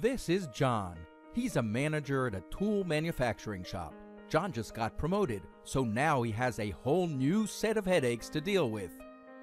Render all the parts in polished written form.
This is John. He's a manager at a tool manufacturing shop. John just got promoted, so now he has a whole new set of headaches to deal with.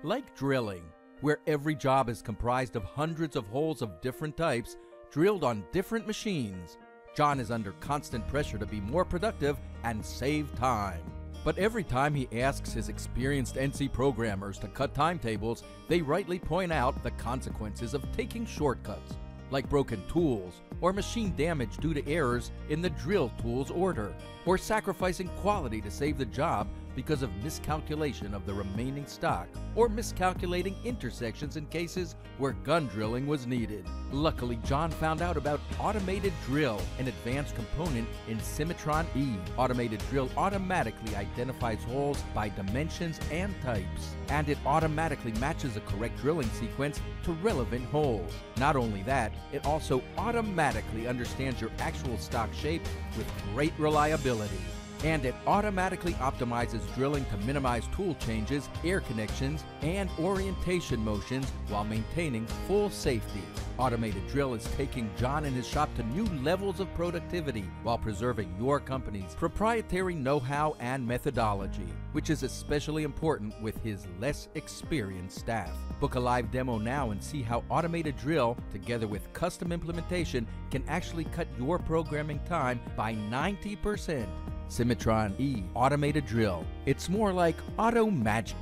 Like drilling, where every job is comprised of hundreds of holes of different types, drilled on different machines. John is under constant pressure to be more productive and save time. But every time he asks his experienced NC programmers to cut timetables, they rightly point out the consequences of taking shortcuts, like broken tools, or machine damage due to errors in the drill tool's order, or sacrificing quality to save the job because of miscalculation of the remaining stock, or miscalculating intersections in cases where gun drilling was needed. Luckily, John found out about Automated Drill, an advanced component in Cimatron E. Automated Drill automatically identifies holes by dimensions and types, and it automatically matches a correct drilling sequence to relevant holes. Not only that, it also automatically understands your actual stock shape with great reliability. And it automatically optimizes drilling to minimize tool changes, air connections, and orientation motions while maintaining full safety. Automated Drill is taking John and his shop to new levels of productivity while preserving your company's proprietary know-how and methodology, which is especially important with his less experienced staff. Book a live demo now and see how Automated Drill, together with custom implementation, can actually cut your programming time by 90%. Cimatron E Automated Drill. It's more like auto magic.